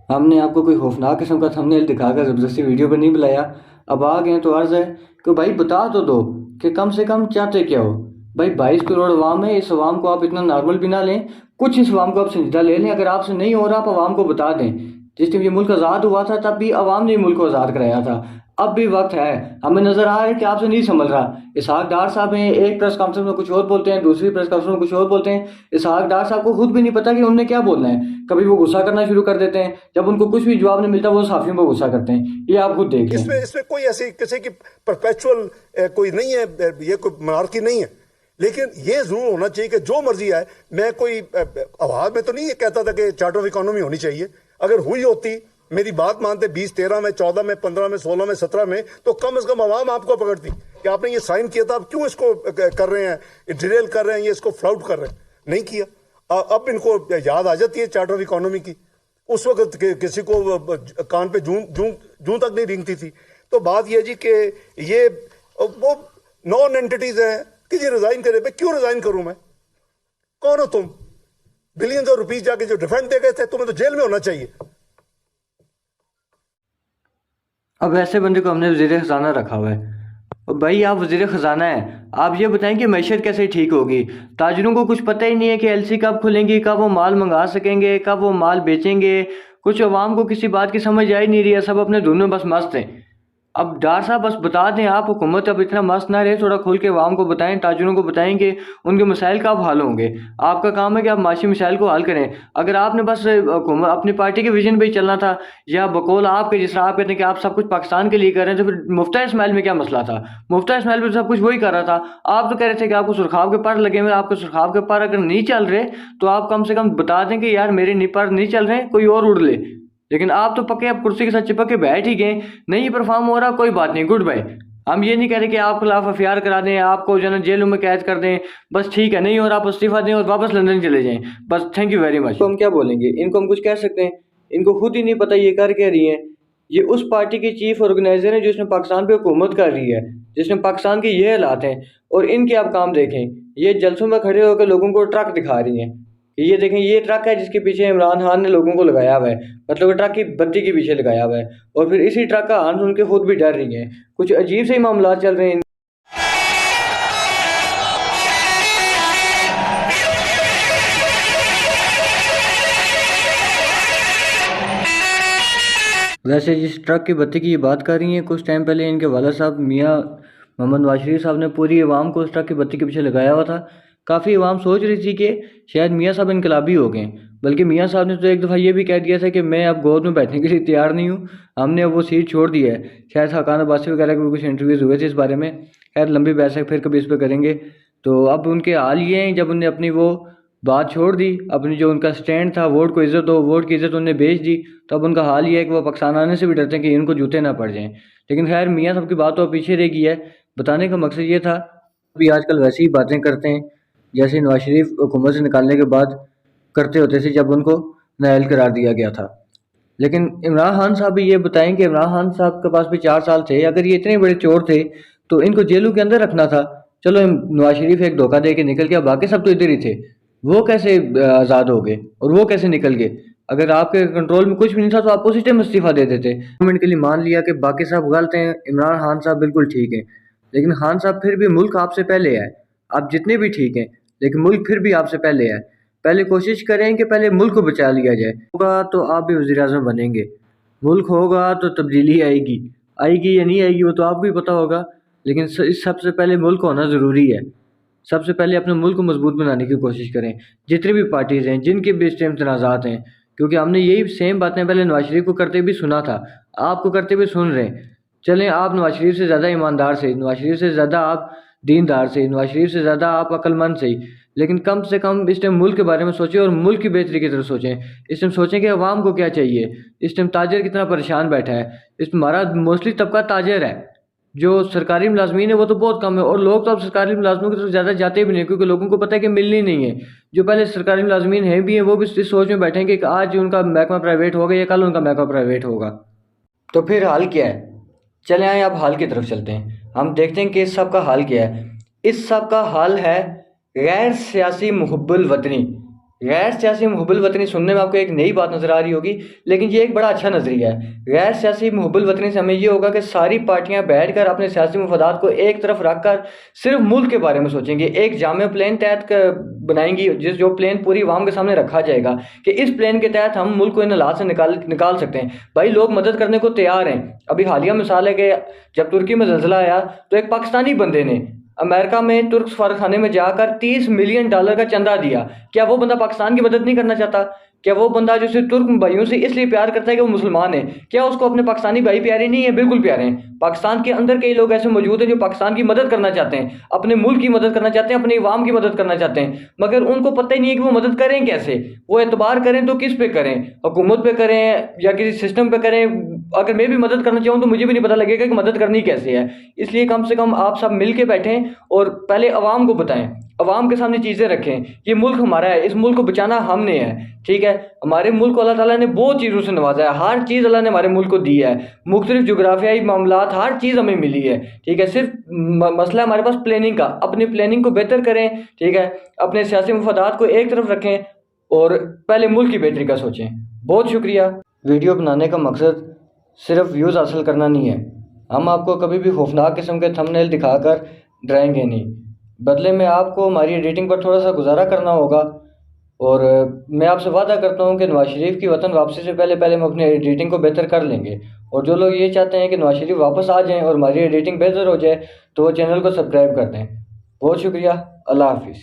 ہم نے آپ کو کوئی خوفناک قسم کا تھمبنیل دکھا کر زبردستی ویڈیو پر نہیں بلایا. اب آ گئے تو عرض ہے کہ بھائی بتا تو دو کہ کم سے کم چاہتے کیا ہو. بھائی 22 کروڑ عوام ہے، اس عوام کو آپ اتنا نارمل بھی نہ لیں، کچھ اس عوام کو آپ سنجیدہ لے لیں. اگر آپ سے نہیں ہو رہا آپ عوام کو بتا دیں. جس ٹائم یہ ملک آزاد ہوا تھا تب بھی عوام نے ملک کو آزاد کرایا تھا. اب بھی وقت ہے، ہمیں نظر آ رہا ہے کہ آپ سے نہیں سنبھل رہا. اسحاق ڈار صاحب ہیں، ایک پریس کانفرنس میں کچھ اور بولتے ہیں، دوسری پریس کانفرنس میں کچھ اور بولتے ہیں. اسحاق ڈار صاحب کو خود بھی نہیں پتا کہ انہوں نے کیا بولنا ہے. کبھی وہ غصہ کرنا شروع کر دیتے ہیں، جب ان کو کچھ بھی جواب نہیں ملتا وہ صحافیوں پہ غصہ کرتے ہیں. یہ آپ خود دیکھ لیں. اس میں کوئی ایسی کسی کی پرپیچول کوئی نہیں ہے، یہ کوئی منارکی نہیں ہے. لیکن یہ ضرور ہونا چاہیے کہ جو مرضی آئے، میں کوئی آواز میں تو نہیں یہ کہتا تھا کہ چارٹر آف اکانومی ہونی چاہیے. اگر ہوئی ہوتی، میری بات مانتے 2013 میں، 14 میں، 15 میں، 16 میں، 17 میں، تو کم از کم عوام آپ کو پکڑتی کہ آپ نے یہ سائن کیا تھا، آپ کیوں اس کو کر رہے ہیں، ڈیریل کر رہے ہیں، یہ اس کو فلاؤٹ کر رہے ہیں. نہیں کیا. اب ان کو یاد آ جاتی ہے چارٹر آف اکانومی کی. اس وقت کسی کو کان پہ جوں تک نہیں رینگتی تھی. تو بات یہ جی کہ یہ وہ نان اینٹیز ہیں کہ یہ ریزائن کرے. میں کیوں ریزائن کروں؟ میں کون ہو تم؟ بلینز آف روپیز جا کے جو ڈیفینڈ دے گئے تھے، تمہیں تو جیل میں ہونا چاہیے. اب ایسے بندے کو ہم نے وزیر خزانہ رکھا ہوا ہے. بھائی آپ وزیر خزانہ ہیں، آپ یہ بتائیں کہ معیشت کیسے ٹھیک ہوگی؟ تاجروں کو کچھ پتہ ہی نہیں ہے کہ ایل سی کب کھلیں گی، کب وہ مال منگا سکیں گے، کب وہ مال بیچیں گے. کچھ عوام کو کسی بات کی سمجھ آ ہی نہیں رہی ہے، سب اپنے دھن میں بس مست ہیں. اب ڈار صاحب بس بتا دیں، آپ حکومت اب اتنا مست نہ رہے، تھوڑا کھول کے عوام کو بتائیں، تاجروں کو بتائیں کہ ان کے مسائل کب حل ہوں گے. آپ کا کام ہے کہ آپ معاشی مسائل کو حل کریں. اگر آپ نے بس اپنی پارٹی کے ویژن پہ ہی چلنا تھا، یا بقول آپ کے جس طرح آپ کہتے ہیں کہ آپ سب کچھ پاکستان کے لیے کر رہے ہیں، تو پھر مفتاح اسماعیل میں کیا مسئلہ تھا؟ مفتاح اسماعیل بھی سب کچھ وہی کر رہا تھا. آپ تو کہہ رہے تھے کہ آپ کو سرخاب کے پر لگے ہوئے، آپ کے سرخاب کے پر اگر نہیں چل رہے تو آپ کم سے کم بتا دیں کہ یار میرے پر نہیں چل رہے، کوئی اور اڑ لے. لیکن آپ تو پکے اب کرسی کے ساتھ چپک کے بیٹھ ہی گئے. نہیں پرفارم ہو رہا، کوئی بات نہیں، گڈ بائی. ہم یہ نہیں کہہ رہے کہ آپ خلاف ایف آئی آر کرا دیں، آپ کو جو ہے نا جیلوں میں قید کر دیں. بس ٹھیک ہے، نہیں ہو رہا آپ استعفیٰ دیں اور واپس لندن چلے جائیں. بس تھینک یو ویری مچ. ہم کیا بولیں گے؟ ان کو ہم کچھ کہہ سکتے ہیں؟ ان کو خود ہی نہیں پتہ یہ کر کیا رہی ہیں. یہ اس پارٹی کی چیف آرگنائزر ہیں جس نے پاکستان پہ حکومت کر رہی ہے، جس نے پاکستان کے یہ حالات ہیں. اور ان کے آپ کام دیکھیں، یہ جلسوں میں کھڑے ہو کے لوگوں کو ٹرک دکھا رہی ہیں کہ یہ دیکھیں یہ ٹرک ہے جس کے پیچھے عمران خان نے لوگوں کو لگایا ہوا ہے، مطلب ٹرک کی بتی کے پیچھے لگایا ہوا ہے. اور پھر اسی ٹرک کا ہارن سن کے خود بھی ڈر رہی ہیں. کچھ عجیب سے ہی معاملات چل رہے ہیں. ویسے جس ٹرک کی بتی کی یہ بات کر رہی ہیں، کچھ ٹائم پہلے ان کے والد صاحب میاں محمد نواز شریف صاحب نے پوری عوام کو اس ٹرک کی بتی کے پیچھے لگایا ہوا تھا. کافی عوام سوچ رہی تھی کہ شاید میاں صاحب انقلابی ہو گئے، بلکہ میاں صاحب نے تو ایک دفعہ یہ بھی کہہ دیا تھا کہ میں اب گود میں بیٹھنے کے لیے تیار نہیں ہوں، ہم نے اب وہ سیٹ چھوڑ دی ہے. شاید حقان عباسی وغیرہ کے کچھ انٹرویوز ہوئے تھے اس بارے میں. خیر لمبی بحث ہے، پھر کبھی اس پہ کریں گے. تو اب ان کے حال یہ ہیں، جب انہوں نے اپنی وہ بات چھوڑ دی، اپنی جو ان کا سٹینڈ تھا ووٹ کو عزت دو، ووٹ کی عزت انہوں نے بیچ دی، تو اب ان کا حال یہ ہے کہ وہ پاکستان آنے سے بھی ڈرتے ہیں کہ ان کو جوتے نہ پڑ جائیں. لیکن خیر میاں صاحب کی بات تو پیچھے رہ گئی ہے. بتانے کا مقصد یہ تھا، ابھی آج کل ویسی ہی باتیں کرتے ہیں جیسے نواز شریف حکومت سے نکالنے کے بعد کرتے ہوتے تھے جب ان کو نااہل قرار دیا گیا تھا. لیکن عمران خان صاحب بھی یہ بتائیں کہ عمران خان صاحب کے پاس بھی 4 سال تھے، اگر یہ اتنے بڑے چور تھے تو ان کو جیلوں کے اندر رکھنا تھا. چلو نواز شریف ایک دھوکہ دے کے نکل گیا، باقی سب تو ادھر ہی تھے، وہ کیسے آزاد ہو گئے اور وہ کیسے نکل گئے؟ اگر آپ کے کنٹرول میں کچھ بھی نہیں تھا تو آپ اسی ٹائم استعفیٰ دے دیتے. گورنمنٹ کے لیے مان لیا کہ باقی صاحب غلط ہیں، عمران خان صاحب بالکل ٹھیک ہیں. لیکن خان صاحب پھر بھی ملک آپ سے پہلے ہے. آپ جتنے بھی ٹھیک ہیں لیکن ملک پھر بھی آپ سے پہلے ہے. پہلے کوشش کریں کہ پہلے ملک کو بچا لیا جائے. ہوگا تو آپ بھی وزیر اعظم بنیں گے، ملک ہوگا تو تبدیلی آئے گی یا نہیں آئے گی وہ تو آپ کو ہی پتہ ہوگا. لیکن سب سے پہلے ملک ہونا ضروری ہے. سب سے پہلے اپنے ملک کو مضبوط بنانے کی کوشش کریں، جتنی بھی پارٹیز ہیں جن کے بھی اس ٹائم تنازعات ہیں. کیونکہ ہم نے یہی سیم باتیں پہلے نواز شریف کو کرتے بھی سنا تھا، آپ کو کرتے بھی سن رہے ہیں. چلیں آپ نواز شریف سے زیادہ ایماندار سے، نواز شریف سے زیادہ آپ دیندار سے، نواز شریف سے زیادہ آپ عقل مند سے، لیکن کم سے کم اس ٹائم ملک کے بارے میں سوچیں اور ملک کی بہتری کی طرف سوچیں. اس ٹائم سوچیں کہ عوام کو کیا چاہیے. اس ٹائم تاجر کتنا پریشان بیٹھا ہے. ہمارا موسٹلی طبقہ تاجر ہے، جو سرکاری ملازمین ہے وہ تو بہت کم ہے، اور لوگ تو اب سرکاری ملازموں کی طرف زیادہ جاتے بھی نہیں کیونکہ لوگوں کو پتہ ہے کہ ملنی نہیں ہے. جو پہلے سرکاری ملازمین ہیں بھی ہیں وہ بھی اس سوچ میں بیٹھے ہیں کہ آج ان کا محکمہ پرائیویٹ ہوگا یا کل ان کا محکمہ پرائیویٹ ہوگا. تو پھر حال کیا ہے؟ چلیں آئیں اب حال کی طرف چلتے ہیں. ہم دیکھتے ہیں کہ اس سب کا حال کیا ہے. اس سب کا حال ہے غیر سیاسی محب الوطنی. غیر سیاسی محب الوطنی سننے میں آپ کو ایک نئی بات نظر آ رہی ہوگی، لیکن یہ ایک بڑا اچھا نظریہ ہے۔ غیر سیاسی محب الوطنی سے ہمیں یہ ہوگا کہ ساری پارٹیاں بیٹھ کر اپنے سیاسی مفادات کو ایک طرف رکھ کر صرف ملک کے بارے میں سوچیں گے، ایک جامع پلان تحت بنائیں گی، جو پلان پوری عوام کے سامنے رکھا جائے گا کہ اس پلان کے تحت ہم ملک کو ان حالات سے نکال سکتے ہیں۔ بھائی لوگ مدد کرنے کو تیار ہیں۔ ابھی حالیہ مثال ہے کہ جب ترکی میں زلزلہ آیا تو ایک پاکستانی بندے نے امریکہ میں ترک سفارتخانے میں جا کر $30 ملین کا چندہ دیا۔ کیا وہ بندہ پاکستان کی مدد نہیں کرنا چاہتا؟ کیا وہ بندہ جو صرف ترک بھائیوں سے اس لیے پیار کرتا ہے کہ وہ مسلمان ہیں، کیا اس کو اپنے پاکستانی بھائی پیارے نہیں ہیں؟ بالکل پیارے ہیں۔ پاکستان کے اندر کئی لوگ ایسے موجود ہیں جو پاکستان کی مدد کرنا چاہتے ہیں، اپنے ملک کی مدد کرنا چاہتے ہیں، اپنے عوام کی مدد کرنا چاہتے ہیں، مگر ان کو پتہ ہی نہیں ہے کہ وہ مدد کریں کیسے، وہ اعتبار کریں تو کس پہ کریں، حکومت پہ کریں یا کسی سسٹم پہ کریں۔ اگر میں بھی مدد کرنا چاہوں تو مجھے بھی نہیں پتہ لگے گا کہ مدد کرنی کیسے ہے۔ اس لیے کم سے کم آپ سب مل کے بیٹھیں اور پہلے عوام کو بتائیں، عوام کے سامنے چیزیں رکھیں۔ یہ ملک ہمارا ہے، اس ملک کو بچانا ہم نے ہے، ٹھیک ہے؟ ہمارے ملک کو اللہ تعالیٰ نے بہت چیزوں سے نوازا ہے، ہر چیز اللہ نے ہمارے ملک کو دی ہے، مختلف جغرافیائی معاملات، ہر چیز ہمیں ملی ہے، ٹھیک ہے؟ صرف مسئلہ ہمارے پاس پلاننگ کا، اپنی پلاننگ کو بہتر کریں، ٹھیک ہے؟ اپنے سیاسی مفادات کو ایک طرف رکھیں اور پہلے ملک کی بہتری کا سوچیں۔ بہت شکریہ۔ ویڈیو بنانے کا مقصد صرف ویوز حاصل کرنا نہیں ہے، ہم آپ کو کبھی بھی خوفناک قسم کے تھمبنیل دکھا کر ڈرائیں گے نہیں، بدلے میں آپ کو ہماری ایڈیٹنگ پر تھوڑا سا گزارا کرنا ہوگا، اور میں آپ سے وعدہ کرتا ہوں کہ نواز شریف کی وطن واپسی سے پہلے ہم اپنی ایڈیٹنگ کو بہتر کر لیں گے، اور جو لوگ یہ چاہتے ہیں کہ نواز شریف واپس آ جائیں اور ہماری ایڈیٹنگ بہتر ہو جائے تو وہ چینل کو سبسکرائب کر دیں۔ بہت شکریہ، اللہ حافظ۔